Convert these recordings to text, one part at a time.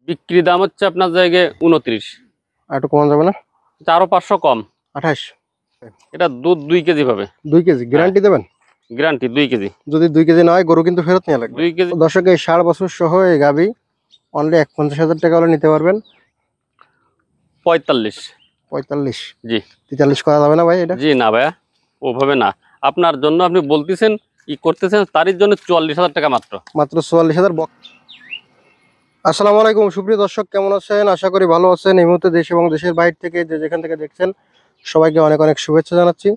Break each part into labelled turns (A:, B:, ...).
A: বিক্রি দাম হচ্ছে আপনার জায়গায় 29।
B: আর একটু কমান যাবে না?
A: আরো 500 কম।
B: 28।
A: এটা দুধ 2 কেজি পাবে।
B: 2 কেজি গ্যারান্টি দেবেন?
A: Guarantee 2 KG.
B: যদি 2 কেজি না হয় গরু কিন্তু ফেরত নিয়ে লাগবে।
A: 2 কেজি।
B: দর্শক এই 60 বছর সহ এই গাভী অনলি 50,000 টাকা হলে নিতে পারবেন।
A: 45।
B: 45?
A: জি।
B: 43 করা যাবে না ভাই এটা?
A: জি না ভাইয়া, ওভাবে না। আপনার জন্য আপনি বলতেছেন করতেছেন, তারই জন্য 44,000 টাকা মাত্র।
B: মাত্র 44,000। আসসালামু আলাইকুম সুপ্রিয় দর্শক, কেমন আছেন? আশা করি ভালো আছেন। এই মুহূর্তে দেশ এবং দেশের বাইরে থেকে যে যেখান থেকে দেখছেন সবাইকে অনেক অনেক শুভেচ্ছা জানাচ্ছি।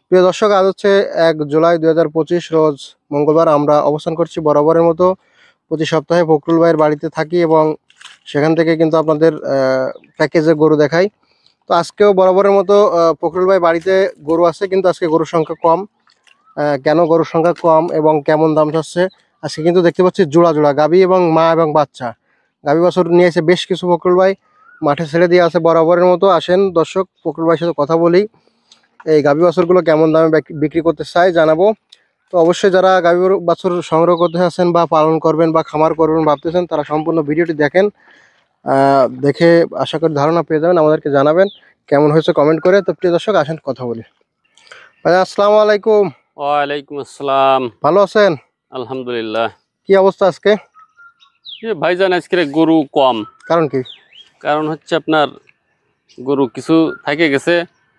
B: প্রিয় দর্শক, আজ হচ্ছে 1 জুলাই 2025 রোজ মঙ্গলবার। আমরা অবস্থান করছি বরাবরের মতো প্রতি সপ্তাহে ফখরুল ভাইয়ের বাড়িতে থাকি এবং সেখান থেকে কিন্তু আপনাদের প্যাকেজে গরু দেখাই। তো আজকেও বরাবরের মতো ফখরুল ভাই বাড়িতে গরু আছে, কিন্তু আজকে গরুর সংখ্যা কম। কেন গরুর সংখ্যা কম এবং কেমন দাম চাচ্ছে আজকে কিন্তু দেখতে পাচ্ছি জোড়া জোড়া গাভী এবং মা এবং বাচ্চা। গাভী বাছুর নিয়ে এসে বেশ কিছু ফখরুল ভাই মাঠে ছেড়ে দিয়ে আছে বরাবরের মতো। আসেন দর্শক, ফখরুল ভাইয়ের সাথে কথা বলি, এই গাভী বাছুরগুলো কেমন দামে বিক্রি করতে চাই জানাবো। তো অবশ্যই যারা গাভী বাছুর সংগ্রহ করতে আছেন বা পালন করবেন বা খামার করবেন ভাবতেছেন, তারা সম্পূর্ণ ভিডিওটি দেখেন। দেখে আশা করি ধারণা পেয়ে যাবেন, আমাদেরকে জানাবেন কেমন হয়েছে কমেন্ট করে। তো প্রিয় দর্শক, আসেন কথা বলি। ভাই আসসালামু আলাইকুম।
A: ওয়ালাইকুম আসসালাম।
B: ভালো আছেন?
A: আলহামদুলিল্লাহ।
B: কি অবস্থা আজকে?
A: ভাইজান আজকে গরু কম।
B: কারণ কি?
A: কারণ হচ্ছে আপনার গরু কিছু থেকে গেছে,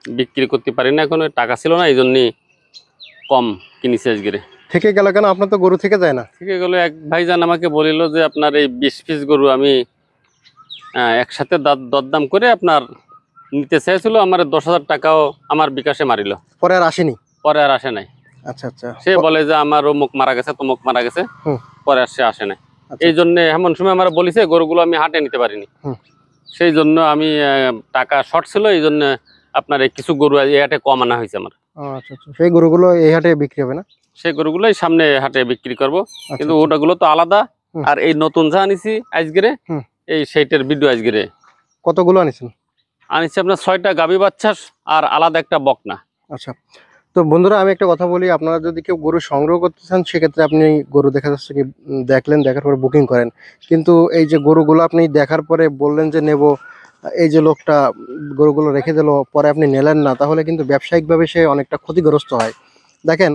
A: বিক্রি করতে পারি না, এখন টাকা ছিল না, এই জন্যই কম কিনেছি আজকে।
B: থেকে গেল কেন? আপনার তো গরু থেকে যায় না।
A: থেকে গেল এক ভাইজান আমাকে বলিল যে আপনার এই 20 পিস গরু আমি একসাথে দরদাম করে আপনার নিতে চাইছিল, আমার 10,000 টাকাও আমার বিকাশে মারিল।
B: পরে আর আসেনি?
A: পরে আর আসে নাই।
B: আচ্ছা আচ্ছা।
A: সে বলে যে আমার অমুক মারা গেছে, তমুক মারা গেছে, পরে আর সে আসে নাই।
B: আচ্ছা।
A: এই জন্য এমন সময় আমার বলিছে গরুগুলো আমি হাটে নিতে পারিনি। সেই জন্য আমি টাকা শর্ট ছিল, এই জন্য আপনার এই কিছু গরু এই হাটে কম আনা হয়েছে আমার।
B: আচ্ছা আচ্ছা। সেই গরুগুলো এই হাটে বিক্রি হবে না?
A: সেই গরুগুলোই সামনে হাটে বিক্রি করব, কিন্তু ওটাগুলো তো আলাদা। আর এই নতুন যা আনিছি আজকে, এই সেইটার ভিডিও আজকে।
B: কতগুলো আনিছেন?
A: আনিছি আপনার 6টা গাভী বাচ্চা আর আলাদা একটা বকনা।
B: আচ্ছা। তো বন্ধুরা, আমি একটা কথা বলি, আপনারা যদি কেউ গরু সংগ্রহ করতে চান সেক্ষেত্রে আপনি গরু দেখা যাচ্ছে কি দেখলেন, দেখার পরে বুকিং করেন, কিন্তু এই যে গরুগুলো আপনি দেখার পরে বললেন যে নেব, এই যে লোকটা গরুগুলো রেখে দিল, পরে আপনি নিলেন না, তাহলে কিন্তু ব্যবসায়িকভাবে সে অনেকটা ক্ষতিগ্রস্ত হয়। দেখেন,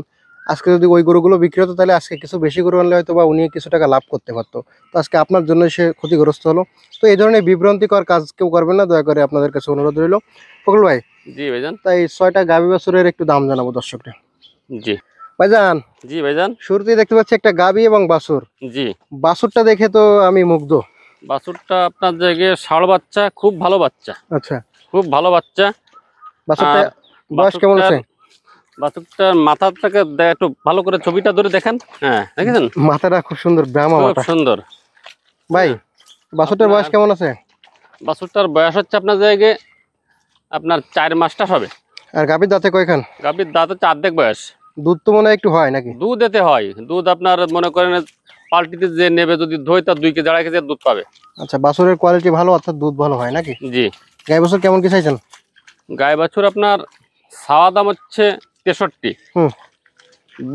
B: আজকে যদি ওই গরুগুলো বিক্রি হতো তাহলে আজকে কিছু বেশি গরু আনলে হয়তো বা উনি কিছু টাকা লাভ করতে পারতো। তো আজকে আপনার জন্য সে ক্ষতিগ্রস্ত হলো। তো এই ধরনের বিভ্রান্তিকর কাজ কেউ করবেন না, দয়া করে আপনাদের কাছে অনুরোধ রইল। ফখরুল ভাই।
A: জি ভাইজান।
B: তাই 6টা গাভী বাছুরের একটু দাম জানাবো দর্শকরা।
A: জি
B: ভাইজান।
A: জি ভাইজান।
B: শুরুতেই দেখতে পাচ্ছি একটা গাভী এবং বাছুর।
A: জি।
B: বাছুরটা দেখে তো আমি মুগ্ধ।
A: বাছুরটা আপনার জায়গায় ষাঁড় বাচ্চা, খুব ভালো বাচ্চা।
B: আচ্ছা।
A: খুব ভালো বাচ্চা।
B: বাছুরটা বয়স কেমন আছে?
A: বাছুরটার মাথাটাকে একটু ভালো করে ছবিটা ধরে দেখেন। হ্যাঁ, দেখেছেন
B: মাথাটা খুব সুন্দর, ব্রাহ্মা মাথা,
A: খুব সুন্দর।
B: ভাই বাছুরটার বয়স কেমন আছে?
A: বাছুরটার বয়স হচ্ছে আপনার জায়গায় আপনার 4 মাসটা হবে।
B: আর গাভীর দাঁতে কয়খান?
A: গাভীর দাঁত হচ্ছে অর্ধেক বয়স।
B: দুধ তো মনে হয় একটু হয় নাকি?
A: দুধ এতে হয়, দুধ আপনার মনে করেন পাল্টিতে যে নেবে যদি ধোয় তার 2 কেজি 2.5 কেজি দুধ পাবে।
B: আচ্ছা, বাছুরের কোয়ালিটি ভালো, অর্থাৎ দুধ ভালো হয় নাকি?
A: জি।
B: গাই বাছুর কেমন কি চাইছেন?
A: গাই বাছুর আপনার ছাওয়া দাম হচ্ছে 63।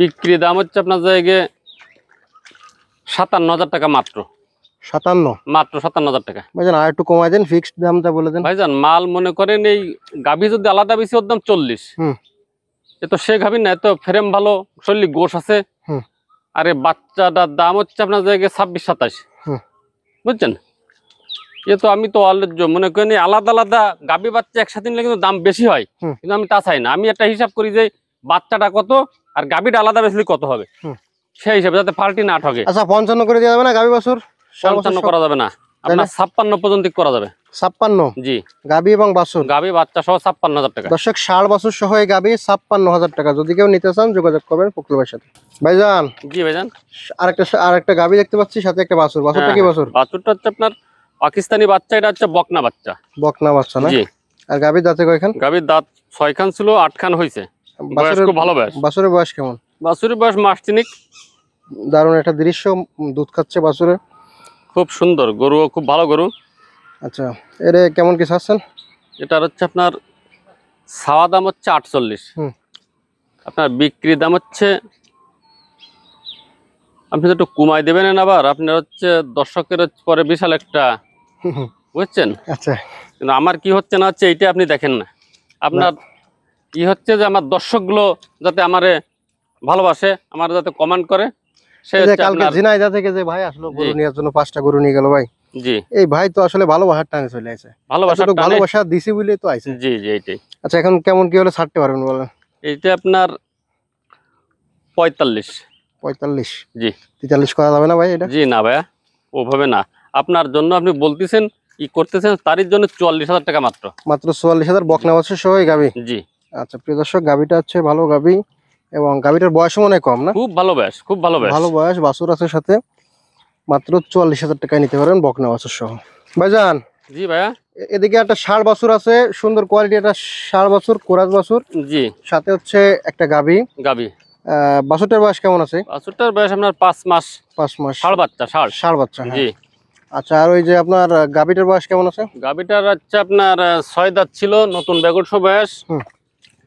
A: বিক্রি দাম হচ্ছে আপনার জায়গায় 57,000 টাকা মাত্র।
B: 57?
A: মাত্র 57,000 টাকা।
B: ভাইজান আর একটু কমাই দেন, ফিক্সড দামটা বলে দেন।
A: ভাইজান মাল মনে করেন এই গাভী যদি আলাদা বেশি ওর দাম 40। এ তো সে গাভী না, এত ফ্রেম ভালো, শরীর গোশ আছে। আরে বাচ্চাটার দাম হচ্ছে আপনার জায়গায় 26-27। বুঝছেন? এ তো আমি তো মনে করেন আলাদা আলাদা গাভী বাচ্চা একসাথে নিলে কিন্তু দাম বেশি হয়, কিন্তু আমি তা চাই না। আমি একটা হিসাব করি যে বাচ্চাটা কত আর গাভীটা আলাদা বেশি কত হবে, সেই হিসাবে যাতে পাল্টি না ঠকে।
B: আচ্ছা, 55 করে দেওয়া যাবে না গাভী বাছুর?
A: 55 করা যাবে না, আপনার 56 পর্যন্ত করা যাবে।
B: 56?
A: জি।
B: গাভী এবং বাছুর,
A: গাভী বাচ্চা সহ 56,000 টাকা।
B: দর্শক 60 বাছুর সহ এই গাভী 56,000 টাকা। যদি কেউ নিতে চান যোগাযোগ করবেন ফখরুল ভাইয়ের সাথে। ভাইজান। জি ভাইজান। আরেকটা গাভী দেখতে পাচ্ছি, সাথে একটা বাছুর। বাছুরটা কি বাছুর?
A: বাছুরটা হচ্ছে আপনার পাকিস্তানি বাচ্চা, এটা হচ্ছে বকনা বাচ্চা।
B: বকনা বাচ্চা না?
A: জি।
B: আর গাভীর দাঁতে কয়খান?
A: গাভীর দাঁত 6 খান ছিল, 8 খান হয়েছে। বয়স খুব ভালো বয়স।
B: বাছুরের বয়স কেমন?
A: বাছুরের বয়স মাস 3।
B: দারুণ একটা দৃশ্য, দুধ খাচ্ছে বাছুরে,
A: খুব সুন্দর গরু, খুব ভালো গরু।
B: আচ্ছা, এর কেমন কি চাচ্ছেন?
A: এটার হচ্ছে আপনার ছাওয়া দাম হচ্ছে 48। আপনার বিক্রি দাম হচ্ছে, আপনি তো একটু কমাই দেবেন। আবার আপনার হচ্ছে দর্শকের পরে বিশাল একটা বুঝছেন?
B: আচ্ছা
A: কিন্তু আমার কি হচ্ছে না হচ্ছে এইটা আপনি দেখেন না। আপনার কি হচ্ছে যে আমার দর্শকগুলো যাতে আমারে ভালোবাসে, আমার যাতে কমেন্ট করে, সে
B: এই যে
A: হচ্ছে
B: কালকে
A: আপনার।
B: ঝিনাইদহ থেকে যে ভাই আসলো গরু
A: জি
B: নেওয়ার জন্য 5টা গরু নিয়ে গেল ভাই,
A: জি,
B: এই ভাই তো আসলে ভালোবাসার টানে চলে আসে,
A: ভালোবাসার
B: এতটুকু
A: টানে।
B: ভালোবাসা দিছি বলে তো আইছে।
A: জি জি, এইটাই।
B: আচ্ছা এখন কেমন কি হলে ছাড়তে পারবেন বলেন?
A: এইটা আপনার 45।
B: 45?
A: জি
B: 43 করা যাবে না ভাই এটা?
A: জি, না ভাইয়া, ওভাবে না। আপনার জন্য আপনি বলতেছেন, ই করতেছেন, তারই জন্য 44,000 টাকা মাত্র।
B: মাত্র 44,000 বকনা বাছুর সহ এই গাবি?
A: জি,
B: আচ্ছা প্রিয় দর্শক, গাবিটা হচ্ছে ভালো গাবি এবং গাবিটার বয়সও মনে হয় কম না?
A: খুব ভালো ব্যাস, খুব ভালো ব্যাস।
B: ভালো বয়স, বাছুর আছে সাথে। মাত্র 44,000 টাকায় নিতে পারেন বকনা বাছুর সহ। ভাইজান
A: জি ভাইয়া।
B: এদিকে একটা ষাঁড় বাছুর আছে, সুন্দর কোয়ালিটি, একটা ষাঁড় বাছুর, কোরাস বাছুর,
A: জি,
B: সাথে হচ্ছে একটা গাবি।
A: গাবি।
B: বাছুরটার বয়স কেমন আছে?
A: বাছুরটার বয়স আপনার 5 মাস।
B: 5 মাস?
A: ষাড় বাচ্চা, ষাড়।
B: ষাঁড় বাচ্চা,
A: জি।
B: হ্যাঁ। আচ্ছা আর ওই যে আপনার গাবিটার বয়স কেমন আছে?
A: গাবিটার হচ্ছে আপনার 6 দাঁত ছিল, নতুন বেগরশো বয়স।
B: হুম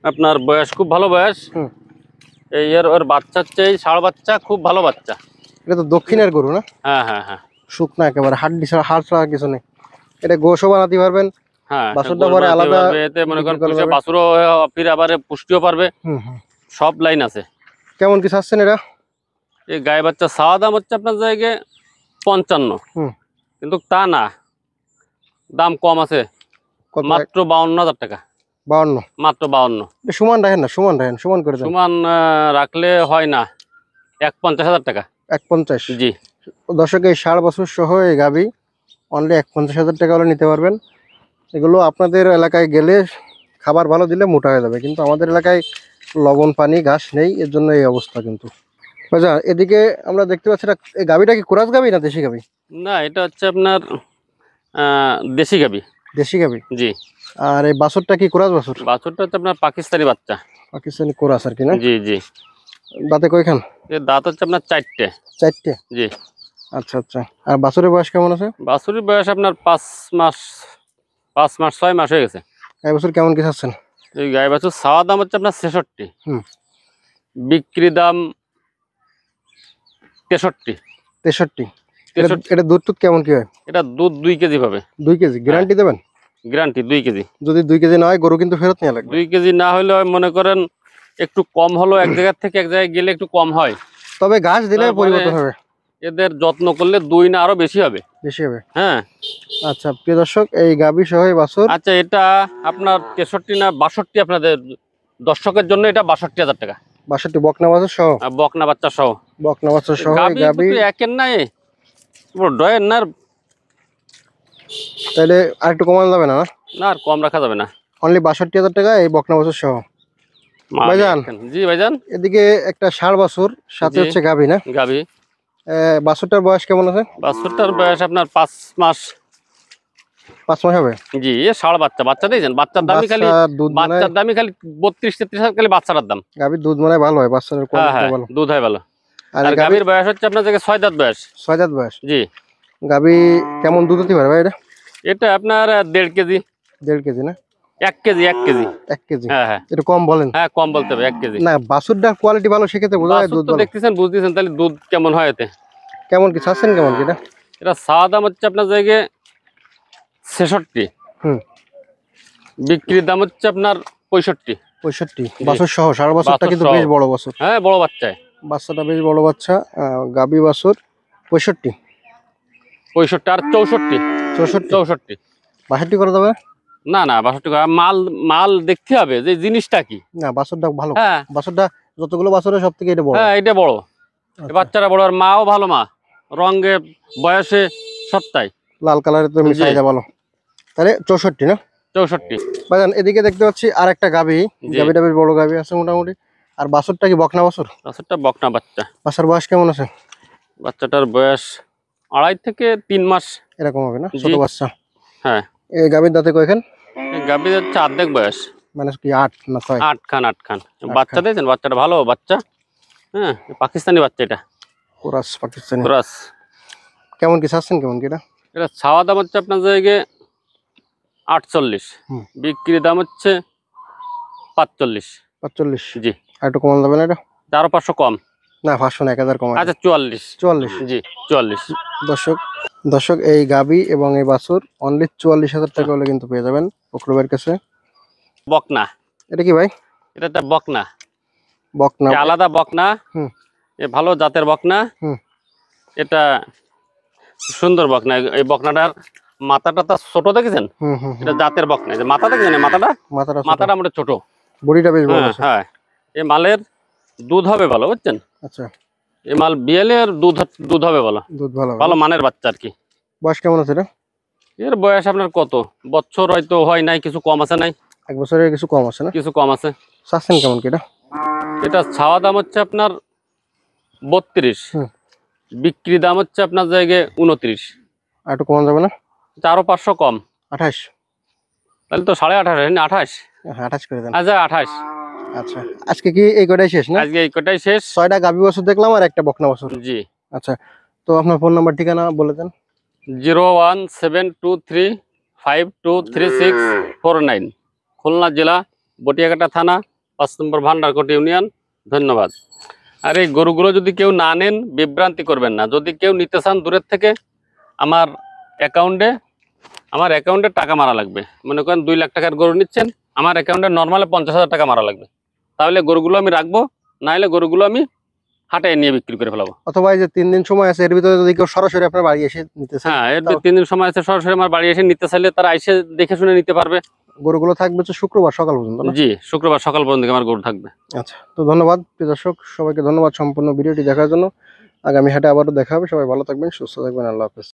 A: আপনার বয়স খুব ভালো বয়স।
B: হুম।
A: এই ওর বাচ্চা হচ্ছে এই ষাড় বাচ্চা, খুব ভালো বাচ্চা।
B: এটা তো দক্ষিণের গরু না?
A: হ্যাঁ হ্যাঁ হ্যাঁ
B: শুকনা একেবারে, হাড্ডি ছাড়া, হাড় ছাড়া আর কিছু নেই। এটা গোশও বানাতে পারবেন,
A: হ্যাঁ।
B: বাছুরটা পরে আলাদা
A: এতে মনে
B: বিক্রি
A: করেন
B: করা যাবে।
A: বাছুরও ফিরে আবার পুষ্টিও পারবে,
B: হুম হুম।
A: সব লাইন আছে।
B: কেমন কি চাচ্ছেন এটা?
A: এই গায়ে বাচ্চা চাওয়া দাম হচ্ছে আপনার জায়গায় 55।
B: হুম।
A: কিন্তু তা না, দাম কম আছে,
B: কত?
A: মাত্র 52,000 টাকা।
B: 52?
A: মাত্র 52।
B: এটা সমান রাখেন না, সমান রাখেন, সমান করে দেন।
A: সমান রাখলে হয় না, 51,000 টাকা।
B: 150?
A: জি
B: দর্শক এই ষাঁড় বাছুর সহ এই গাবি অনলি 51,000 টাকা হলে নিতে পারবেন। এগুলো আপনাদের এলাকায় গেলে খাবার ভালো দিলে মোটা হয়ে যাবে, কিন্তু আমাদের এলাকায় লবণ পানি ঘাস নেই, এর জন্য এই অবস্থা। কিন্তু আচ্ছা এদিকে আমরা দেখতে পাচ্ছি এই গাবিটা কি কোরাস গাবি না দেশি গাবি?
A: না, এটা হচ্ছে আপনার দেশি গাবি।
B: দেশি গাবি?
A: জি।
B: আর এই বাছুরটা কি কোরাস বাছুর?
A: বাছুরটা হচ্ছে আপনার পাকিস্তানি বাচ্চা।
B: পাকিস্তানি কোরাস আর কি না?
A: জি জি।
B: দাঁতে কয়খান?
A: এর দাঁত হচ্ছে আপনার 4টে।
B: 4টে?
A: জি।
B: আচ্ছা আচ্ছা। আর বাছুরের বয়স কেমন আছে?
A: বাছুরের বয়স আপনার 5 মাস, 5 মাস 6 মাস হয়ে গেছে।
B: এই বছর কেমন কি চাচ্ছেন?
A: এই গাই বাছুর চাওয়া দাম হচ্ছে আপনার 66।
B: হুম।
A: বিক্রি দাম 63।
B: 63?
A: 63।
B: এটা দুধ টুধ কেমন কি হয়?
A: এটা দুধ 2 কেজি পাবে।
B: 2 কেজি গ্যারান্টি দেবেন?
A: Guarantee 2 KG.
B: যদি 2 কেজি না হয় গরু কিন্তু ফেরত নিয়ে লাগবে।
A: 2 কেজি না হলে মনে করেন একটু কম হলো, এক জায়গা থেকে এক জায়গায় গেলে একটু কম হয়।
B: তবে ঘাস দিলে
A: তারপরে
B: পরিবর্তন হবে।
A: এদের যত্ন করলে 2 না আরো বেশি হবে।
B: বেশি হবে?
A: হ্যাঁ।
B: আচ্ছা প্রিয় দর্শক, এই গাবি সহ এই বাছুর।
A: আচ্ছা এটা আপনার 63 না 62, আপনাদের দর্শকের জন্য এটা 62,000 টাকা।
B: 62 বকনা বাছুর সহ?
A: আর বকনা বাচ্চা সহ।
B: বকনা বাছুর সহ এই
A: গাবি
B: গাবি।
A: কিন্তু একের নাই, ডয়ের না।
B: তাহলে আর একটু কমানো যাবে না?
A: না আর কম রাখা যাবে না।
B: অনলি 62,000 টাকা এই বকনা বাছুর সহ। ভাইজান
A: জি ভাইজান।
B: এদিকে একটা ষাঁড় বাছুর, সাথে
A: জি।
B: হচ্ছে গাবি না?
A: গাবি।
B: বাছুরটার বয়স কেমন আছে?
A: বাছুরটার বয়স আপনার 5 মাস।
B: 5 মাস হবে?
A: জি, এ ষাঁড় বাচ্চা, বাচ্চা দিয়েছেন, বাচ্চার দামই খালি,
B: বাচ্চা দুধ মানে?
A: বাচ্চার দামই খালি 32-33 খালি বাচ্চাটার দাম।
B: গাবির দুধ মানে ভালো হয়, বাচ্চার
A: হ্যাঁ
B: কোয়ালিটি
A: হ্যাঁ,
B: ভালো।
A: দুধ হয় ভালো।
B: আর
A: আর
B: এই গাবি
A: গাবির বয়স হচ্ছে আপনার জায়গায় 6 দাঁত বয়স।
B: 6 দাঁত বয়স?
A: জি।
B: গাবি কেমন দুধ হতে পারে ভাই এটা?
A: এটা আপনার 1.5 কেজি।
B: 1.5 কেজি না?
A: 1 কেজি, 1 কেজি।
B: 1 কেজি?
A: হ্যাঁ হ্যাঁ
B: একটু কম বলেন।
A: হ্যাঁ, কম বলতে হবে, 1 কেজি।
B: না বাছুরটার কোয়ালিটি ভালো, সেক্ষেত্রে বোঝা যায়
A: বাছুর
B: দুধ
A: তো
B: ভালো।
A: দেখতেছেন, বুঝতেছেন, তাহলে দুধ কেমন হয় এতে।
B: কেমন কি চাচ্ছেন কেমন কি এটা?
A: এটা চাওয়া দাম হচ্ছে আপনার জায়গায় 66।
B: হুম।
A: বিক্রির দাম হচ্ছে আপনার 65।
B: 65? বাছুর সহ? ষাঁড় বাছুরটা কিন্তু বেশ বড় বাছুর।
A: হ্যাঁ, বড় বাচ্চায়।
B: বাচ্চাটা বেশ বড় বাচ্চা। গাবি বাছুর 65?
A: 65 আর 64। 64।
B: 62 করে দেবে?
A: না না, 62 মাল, মাল দেখতে হবে যে জিনিসটা কি।
B: না বাছুরটা ভালো।
A: হ্যাঁ
B: বাছুরটা যতগুলো বাছুরের সব থেকে এটা বড়।
A: হ্যাঁ, এটা বড়।
B: আচ্ছা।
A: বাচ্চারা বড়, আর মাও ভালো, মা রঙে বয়সে সবটাই।
B: লাল কালারের তো
A: জি।
B: চাহিদা ভালো। তাহলে 64 না?
A: 64।
B: ভাইজান এদিকে দেখতে পাচ্ছি আর একটা গাবি।
A: জি।
B: গাবিটা বেশ বড় গাবি আছে মোটামুটি। আর বাছুরটা কি বকনা বাছুর?
A: বাচ্চাটা বকনা বাচ্চা।
B: বাচ্চার বয়স কেমন আছে?
A: বাচ্চাটার বয়স 2.5 থেকে 3 মাস।
B: এরকম হবে না?
A: জি।
B: ছোট বাচ্চা।
A: হ্যাঁ।
B: এই গাবির দাঁতে কয়খান?
A: গাভী হচ্ছে অর্ধেক বয়স।
B: মানে কি 8 না 6?
A: 8 খান, 8 খান। বাচ্চা দিয়েছেন, বাচ্চাটা ভালো বাচ্চা। হ্যাঁ, পাকিস্তানি বাচ্চা এটা।
B: কোরাস পাকিস্তানি?
A: ক্রস।
B: কেমন কি চাচ্ছেন কেমন কি এটা?
A: এটা ছাওয়া দাম হচ্ছে আপনার জায়গায় 48।
B: হুম।
A: বিক্রির দাম হচ্ছে 45।
B: 45?
A: জি।
B: আর একটু কমানো যাবে না এটা?
A: আরো 500 কম।
B: না 500 না, 1000 কমানো।
A: আচ্ছা 44।
B: 44?
A: জি 44।
B: দর্শক দর্শক এই গাবি এবং এই বাছুর অনলি 44,000 টাকা হলে কিন্তু পেয়ে যাবেন ফখরুল ভাইয়ের কাছে।
A: বকনা,
B: এটা কি ভাই?
A: এটা একটা বকনা,
B: বকনা।
A: এ আলাদা বকনা।
B: হুম।
A: এ ভালো জাতের বকনা।
B: হুম।
A: এটা সুন্দর বকনা। এই বকনাটার মাথাটা তার ছোট দেখেছেন?
B: হুম হুম
A: এটা জাতের বকনা। যে মাথা দেখেছেন? এই মাথাটা
B: মাথাটা
A: মোটা ছোট।
B: বডিটা বেশ বড়
A: হ্যাঁ
B: আছে।
A: হ্যাঁ, এই মালের দুধ হবে ভালো, বুঝছেন?
B: আচ্ছা,
A: এই মাল বিয়েলে আর দুধ হবে ভালো,
B: দুধ ভালো
A: ভালো মানের বাচ্চা আর কি।
B: বয়স কেমন আছে এটা?
A: এর বয়স আপনার কত বছর হয়তো হয় নাই, কিছু কম আছে নাই,
B: 1 বছরের কিছু কম আছে না?
A: কিছু কম আছে।
B: চাচ্ছেন কেমন কি এটা?
A: এটা ছাওয়া দাম হচ্ছে আপনার 32,
B: হুম।
A: বিক্রি দাম হচ্ছে আপনার জায়গায় 29।
B: আর একটু কমান যাবে না?
A: এটা আরো 500 কম,
B: 28?
A: তাহলে তো 28.5, 28।
B: হ্যাঁ 28 করে দেন।
A: আচ্ছা 28।
B: আচ্ছা, আজকে কি এই কটাই শেষ না?
A: আজকে এই কটাই শেষ।
B: 6টা গাভী বাছুর দেখলাম আর একটা বকনা বাছুর।
A: জি।
B: আচ্ছা, তো আপনার ফোন নাম্বার ঠিকানা বলে দেন।
A: 01723523649, খুলনা জেলা, বটিয়াঘাটা থানা, 5 নম্বর ভান্ডারকোট ইউনিয়ন। ধন্যবাদ। আর এই গরুগুলো যদি কেউ না নেন, বিভ্রান্তি করবেন না। যদি কেউ নিতে চান দূরের থেকে, আমার অ্যাকাউন্টে টাকা মারা লাগবে। মনে করেন 2 লাখ টাকার গরু নিচ্ছেন, আমার অ্যাকাউন্টে নর্মালে 50,000 টাকা মারা লাগবে। তাহলে গরুগুলো আমি রাখবো, না হলে গরুগুলো আমি হাটে নিয়ে বিক্রি করে ফেলাবো।
B: অথবা এই যে 3 দিন সময় আছে, এর ভিতরে যদি কেউ সরাসরি আপনার বাড়ি এসে নিতে চায়,
A: হ্যাঁ, এর 3 দিন সময় আছে, সরাসরি আমার বাড়ি এসে নিতে চাইলে তারা এসে দেখে শুনে নিতে পারবে।
B: গরুগুলো থাকবে হচ্ছে শুক্রবার সকাল পর্যন্ত না?
A: জি, শুক্রবার সকাল পর্যন্ত আমার গরু থাকবে।
B: আচ্ছা, তো ধন্যবাদ প্রিয় দর্শক, সবাইকে ধন্যবাদ সম্পূর্ণ ভিডিওটি দেখার জন্য। আগামী হাটে আবারও দেখা হবে। সবাই ভালো থাকবেন, সুস্থ থাকবেন। আল্লাহ হাফেজ।